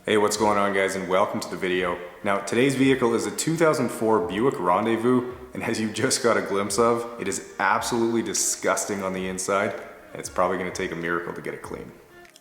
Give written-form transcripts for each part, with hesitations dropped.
Hey, what's going on guys, and welcome to the video. Now, today's vehicle is a 2004 Buick Rendezvous, and as you just got a glimpse of, it is absolutely disgusting on the inside, and it's probably going to take a miracle to get it clean.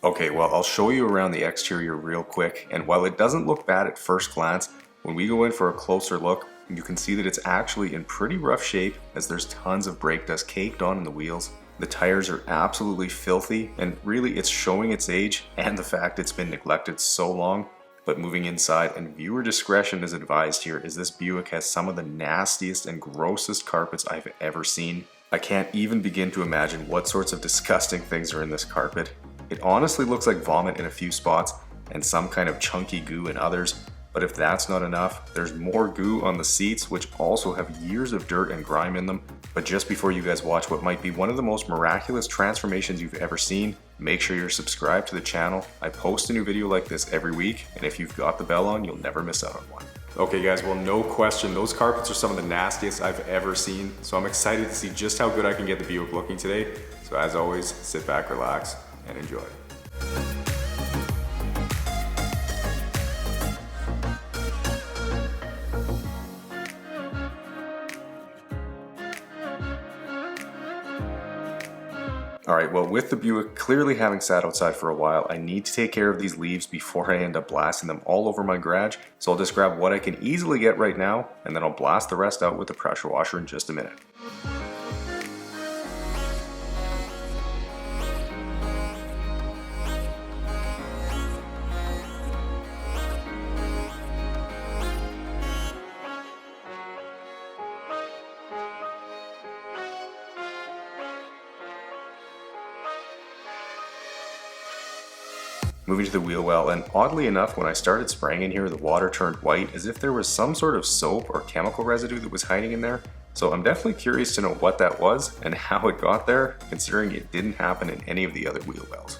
Okay, well, I'll show you around the exterior real quick, and while it doesn't look bad at first glance, when we go in for a closer look, you can see that it's actually in pretty rough shape as there's tons of brake dust caked on in the wheels. The tires are absolutely filthy, and really it's showing its age and the fact it's been neglected so long. But moving inside, and viewer discretion is advised here, as this Buick has some of the nastiest and grossest carpets I've ever seen. I can't even begin to imagine what sorts of disgusting things are in this carpet. It honestly looks like vomit in a few spots and some kind of chunky goo in others. But if that's not enough, there's more goo on the seats, which also have years of dirt and grime in them. But just before you guys watch what might be one of the most miraculous transformations you've ever seen, make sure you're subscribed to the channel. I post a new video like this every week, and if you've got the bell on, you'll never miss out on one. Okay guys, well, no question, those carpets are some of the nastiest I've ever seen, so I'm excited to see just how good I can get the Buick looking today. So as always, sit back, relax, and enjoy. Alright, well, with the Buick clearly having sat outside for a while, I need to take care of these leaves before I end up blasting them all over my garage. So I'll just grab what I can easily get right now, and then I'll blast the rest out with the pressure washer in just a minute. Moving to the wheel well, and oddly enough, when I started spraying in here, the water turned white as if there was some sort of soap or chemical residue that was hiding in there. So I'm definitely curious to know what that was and how it got there, considering it didn't happen in any of the other wheel wells.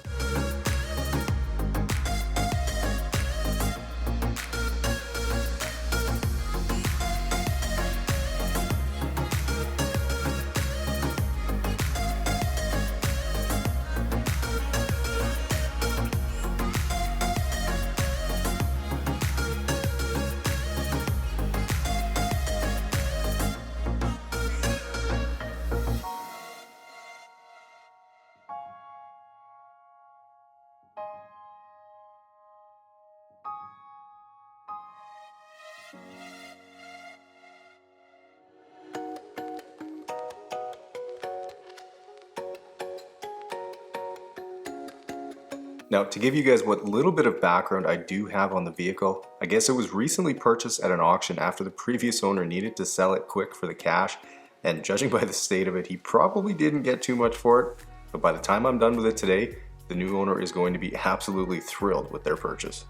Now, to give you guys what little bit of background I do have on the vehicle, I guess it was recently purchased at an auction after the previous owner needed to sell it quick for the cash, and judging by the state of it, he probably didn't get too much for it, but by the time I'm done with it today, the new owner is going to be absolutely thrilled with their purchase.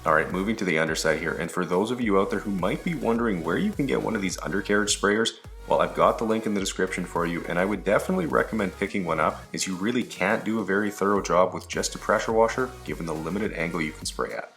Alright, moving to the underside here, and for those of you out there who might be wondering where you can get one of these undercarriage sprayers, well, I've got the link in the description for you, and I would definitely recommend picking one up, as you really can't do a very thorough job with just a pressure washer, given the limited angle you can spray at.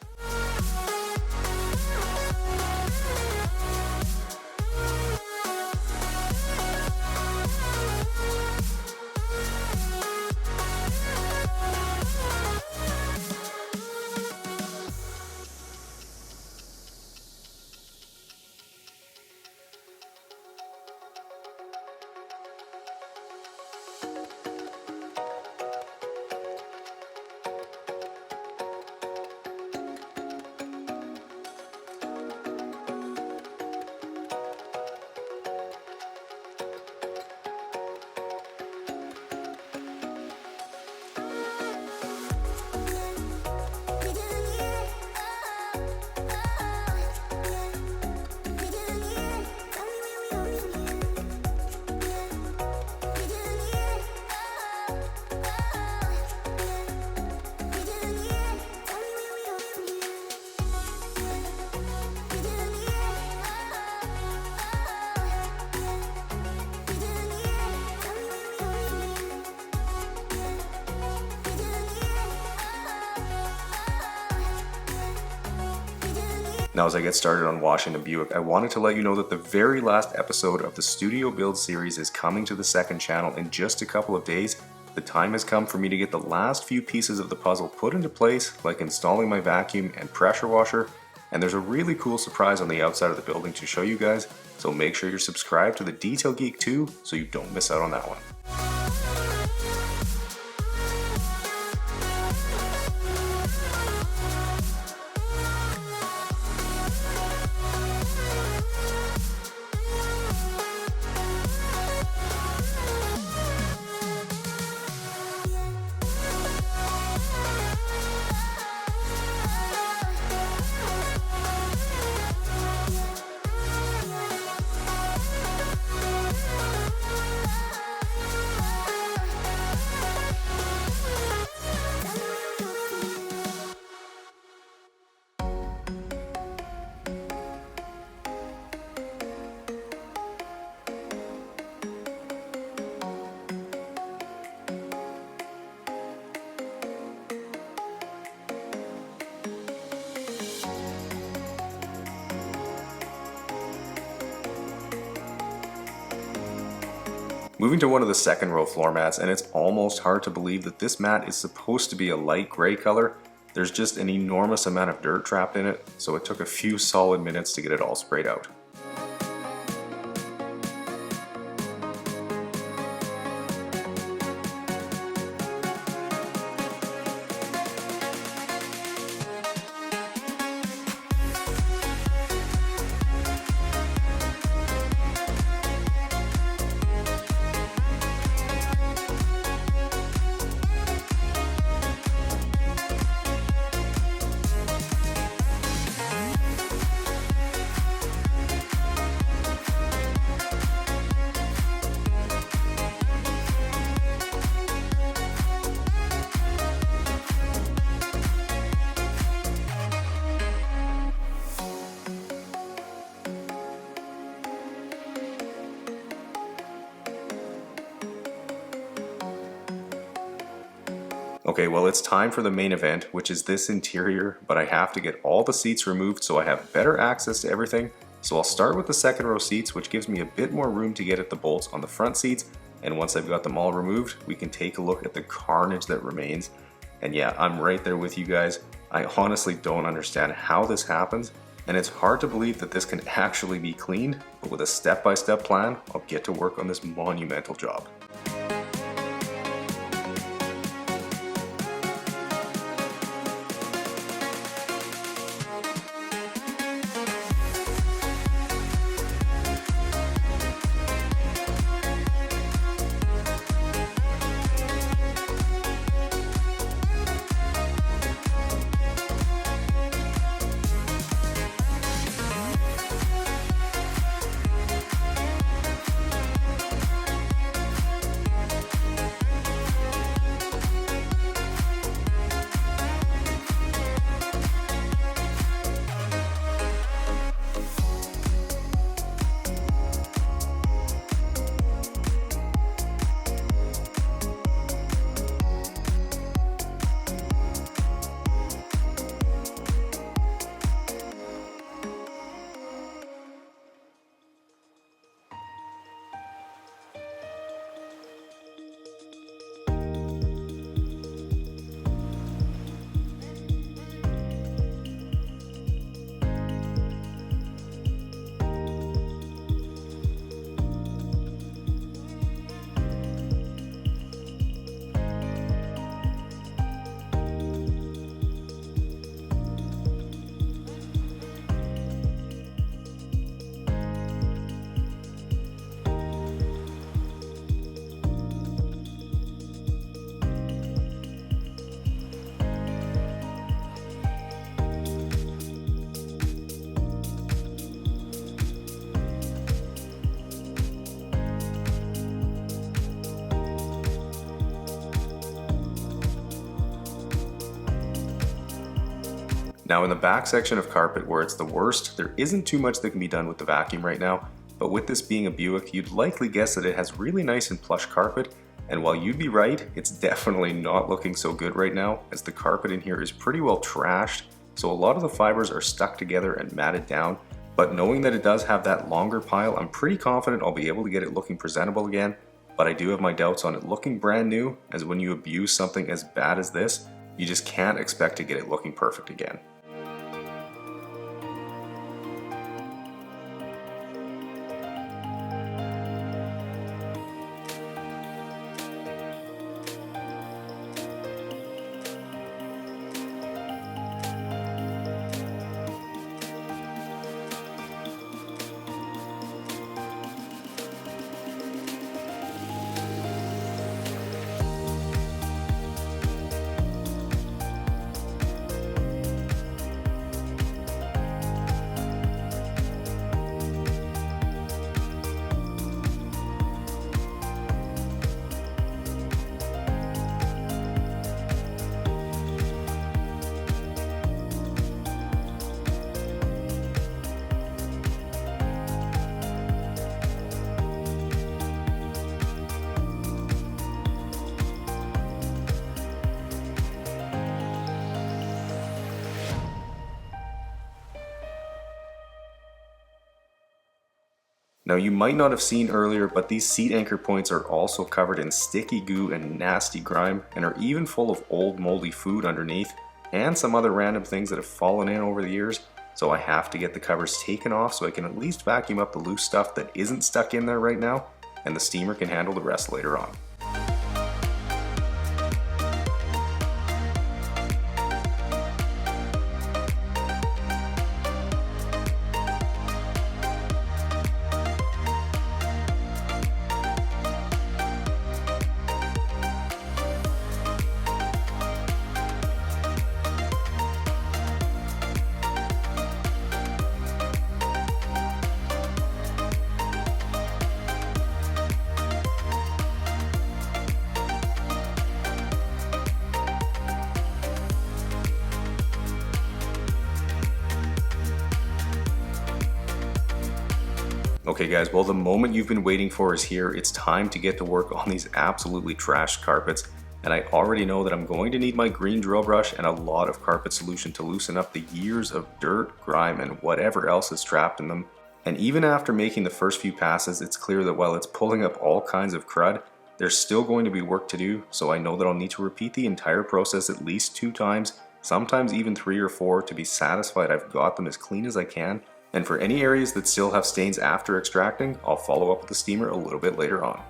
Now as I get started on washing the Buick, I wanted to let you know that the very last episode of the Studio Build series is coming to the second channel in just a couple of days. The time has come for me to get the last few pieces of the puzzle put into place, like installing my vacuum and pressure washer, and there's a really cool surprise on the outside of the building to show you guys, so make sure you're subscribed to the Detail Geek too, so you don't miss out on that one. Moving to one of the second row floor mats, and it's almost hard to believe that this mat is supposed to be a light gray color. There's just an enormous amount of dirt trapped in it, so it took a few solid minutes to get it all sprayed out. Okay, well it's time for the main event, which is this interior, but I have to get all the seats removed so I have better access to everything. So I'll start with the second row seats, which gives me a bit more room to get at the bolts on the front seats, and once I've got them all removed, we can take a look at the carnage that remains. And yeah, I'm right there with you guys. I honestly don't understand how this happens, and it's hard to believe that this can actually be cleaned, but with a step-by-step plan, I'll get to work on this monumental job. Now in the back section of carpet where it's the worst, there isn't too much that can be done with the vacuum right now, but with this being a Buick, you'd likely guess that it has really nice and plush carpet, and while you'd be right, it's definitely not looking so good right now, as the carpet in here is pretty well trashed, so a lot of the fibers are stuck together and matted down, but knowing that it does have that longer pile, I'm pretty confident I'll be able to get it looking presentable again, but I do have my doubts on it looking brand new, as when you abuse something as bad as this, you just can't expect to get it looking perfect again. Now you might not have seen earlier, but these seat anchor points are also covered in sticky goo and nasty grime, and are even full of old moldy food underneath, and some other random things that have fallen in over the years, so I have to get the covers taken off so I can at least vacuum up the loose stuff that isn't stuck in there right now, and the steamer can handle the rest later on. Okay guys, well the moment you've been waiting for is here. It's time to get to work on these absolutely trashed carpets, and I already know that I'm going to need my green drill brush and a lot of carpet solution to loosen up the years of dirt, grime, and whatever else is trapped in them. And even after making the first few passes, it's clear that while it's pulling up all kinds of crud, there's still going to be work to do, so I know that I'll need to repeat the entire process at least 2 times, sometimes even 3 or 4, to be satisfied I've got them as clean as I can. And for any areas that still have stains after extracting, I'll follow up with the steamer a little bit later on.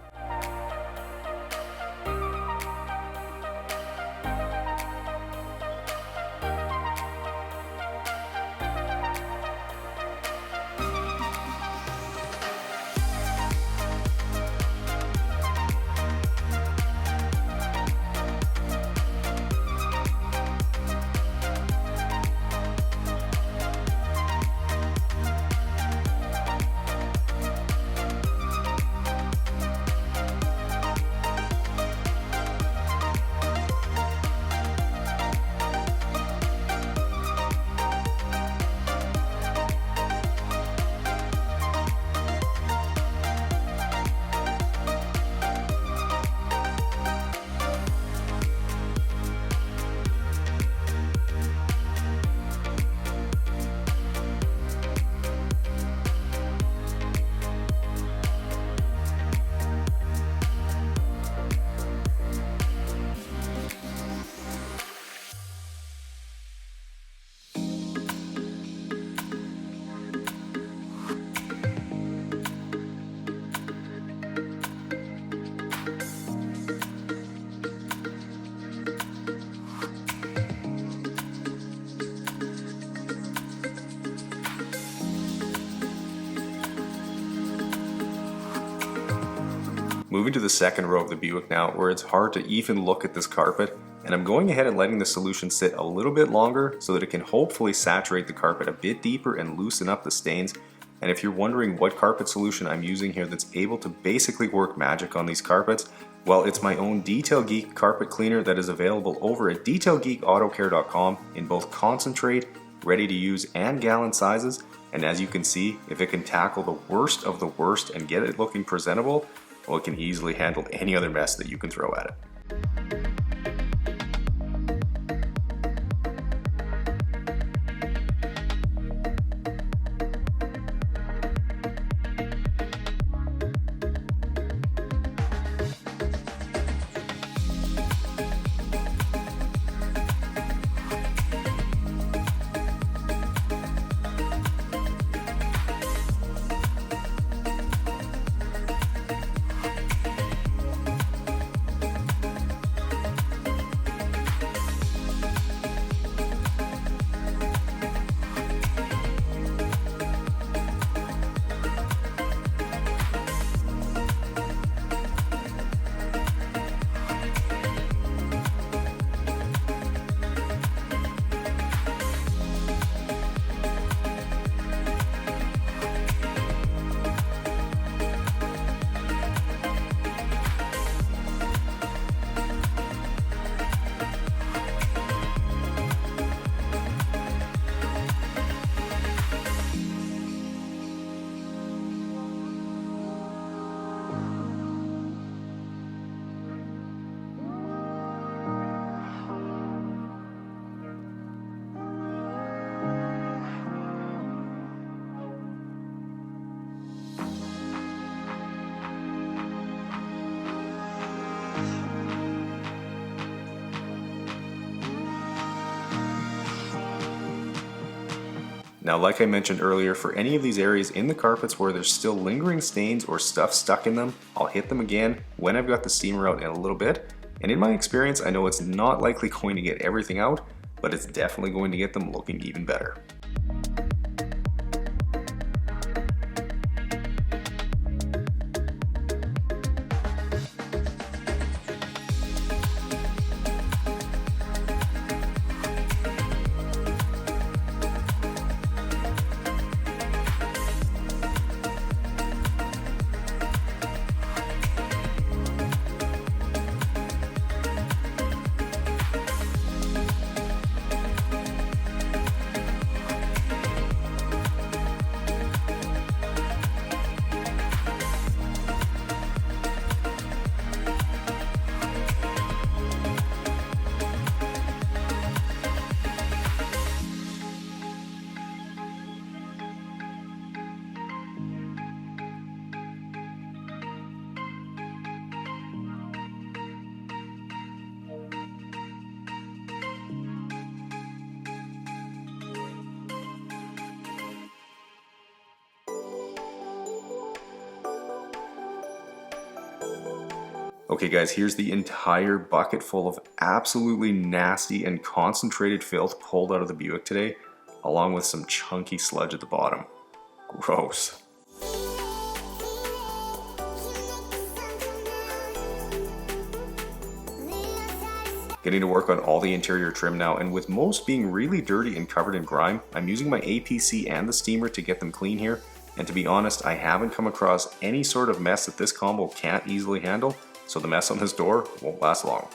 Moving to the second row of the Buick now, where it's hard to even look at this carpet, and I'm going ahead and letting the solution sit a little bit longer so that it can hopefully saturate the carpet a bit deeper and loosen up the stains. And if you're wondering what carpet solution I'm using here that's able to basically work magic on these carpets, well, it's my own Detail Geek carpet cleaner that is available over at detailgeekautocare.com in both concentrate, ready to use, and gallon sizes. And as you can see, if it can tackle the worst of the worst and get it looking presentable, well, it can easily handle any other mess that you can throw at it. Now, like I mentioned earlier, for any of these areas in the carpets where there's still lingering stains or stuff stuck in them, I'll hit them again when I've got the steamer out in a little bit. And in my experience, I know it's not likely going to get everything out, but it's definitely going to get them looking even better. Okay guys, here's the entire bucket full of absolutely nasty and concentrated filth pulled out of the Buick today, along with some chunky sludge at the bottom. Gross. Getting to work on all the interior trim now, and with most being really dirty and covered in grime, I'm using my APC and the steamer to get them clean here. And to be honest, I haven't come across any sort of mess that this combo can't easily handle, so the mess on this door won't last long.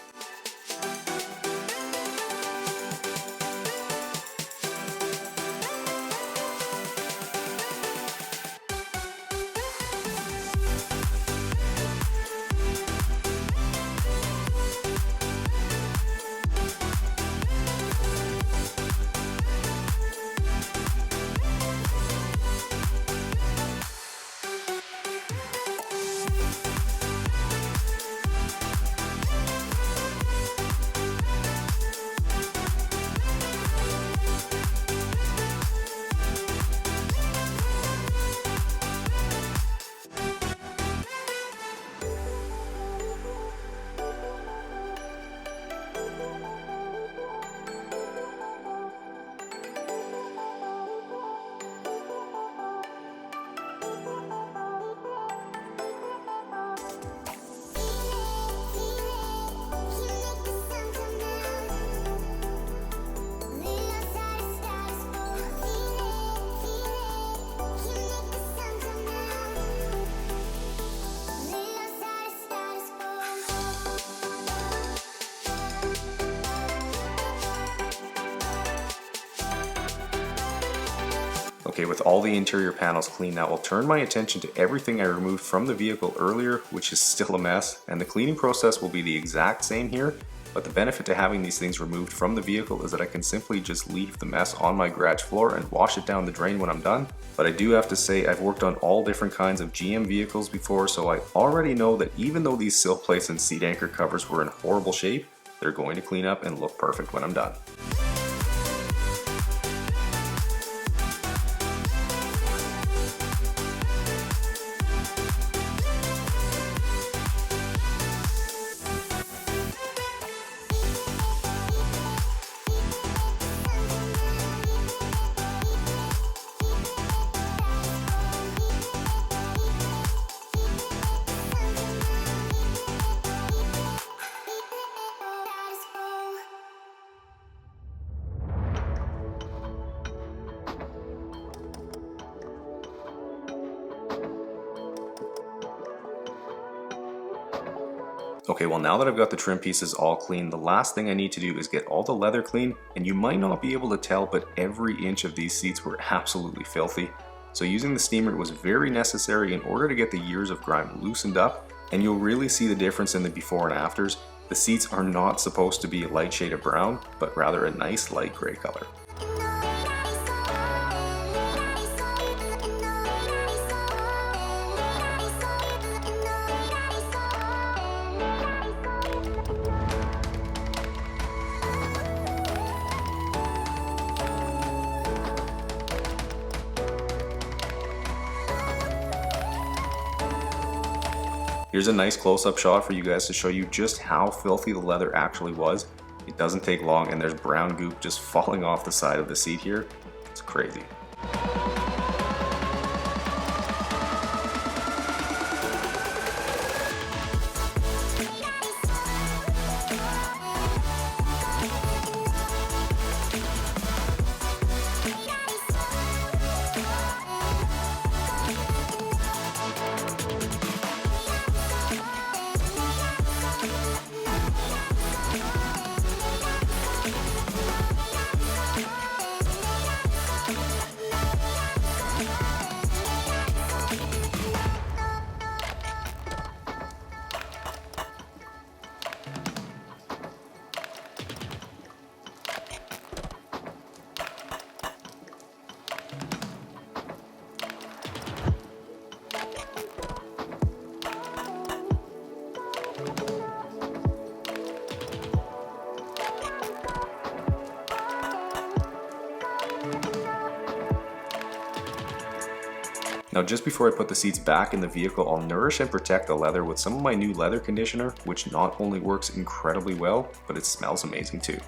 Okay, with all the interior panels clean now, I'll turn my attention to everything I removed from the vehicle earlier, which is still a mess, and the cleaning process will be the exact same here, but the benefit to having these things removed from the vehicle is that I can simply just leave the mess on my garage floor and wash it down the drain when I'm done. But I do have to say, I've worked on all different kinds of GM vehicles before, so I already know that even though these sill plates and seat anchor covers were in horrible shape, they're going to clean up and look perfect when I'm done. Okay, well now that I've got the trim pieces all clean, the last thing I need to do is get all the leather clean, and you might not be able to tell, but every inch of these seats were absolutely filthy. So using the steamer was very necessary in order to get the years of grime loosened up, and you'll really see the difference in the before and afters. The seats are not supposed to be a light shade of brown, but rather a nice light gray color. Here's a nice close-up shot for you guys to show you just how filthy the leather actually was. It doesn't take long and there's brown goop just falling off the side of the seat here. It's crazy. Now just before I put the seats back in the vehicle, I'll nourish and protect the leather with some of my new leather conditioner, which not only works incredibly well, but it smells amazing too.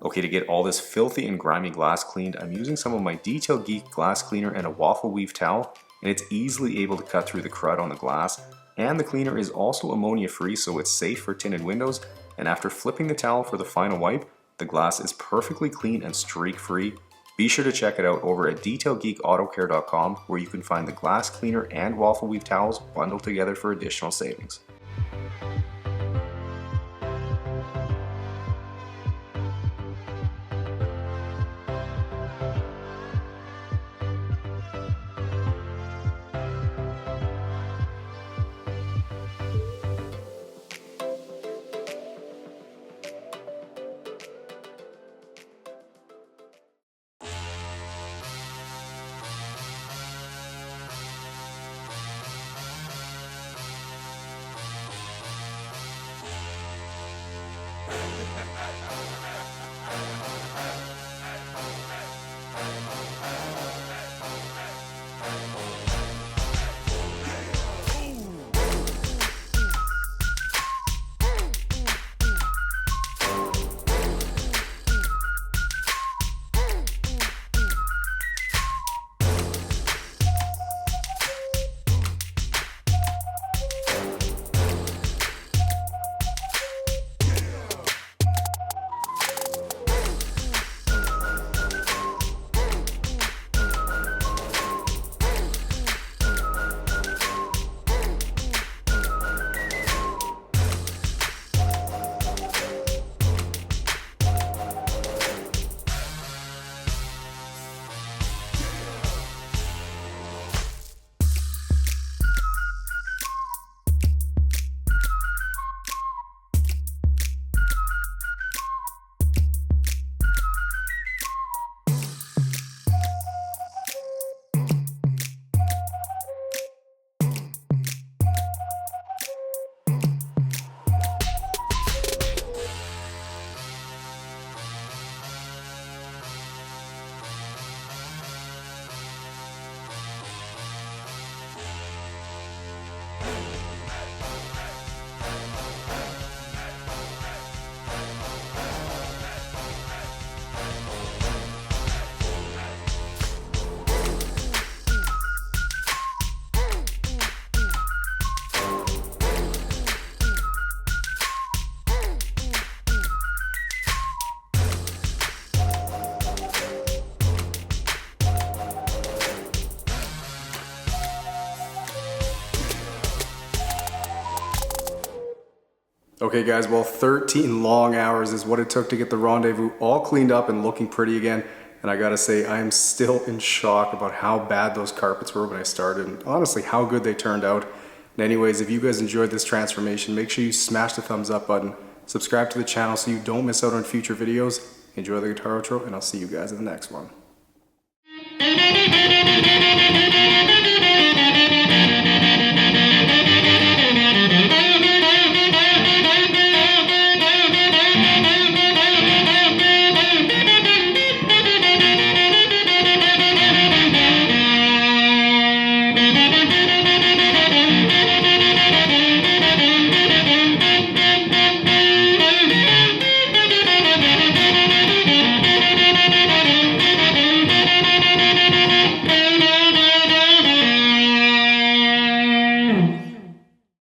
Okay, to get all this filthy and grimy glass cleaned, I'm using some of my Detail Geek glass cleaner and a waffle weave towel, and it's easily able to cut through the crud on the glass, and the cleaner is also ammonia free, so it's safe for tinted windows, and after flipping the towel for the final wipe, the glass is perfectly clean and streak free. Be sure to check it out over at detailgeekautocare.com, where you can find the glass cleaner and waffle weave towels bundled together for additional savings. Okay guys, well 13 long hours is what it took to get the Rendezvous all cleaned up and looking pretty again. And I gotta say, I am still in shock about how bad those carpets were when I started, and honestly how good they turned out. And anyways, if you guys enjoyed this transformation, make sure you smash the thumbs up button, subscribe to the channel so you don't miss out on future videos. Enjoy the guitar outro, and I'll see you guys in the next one.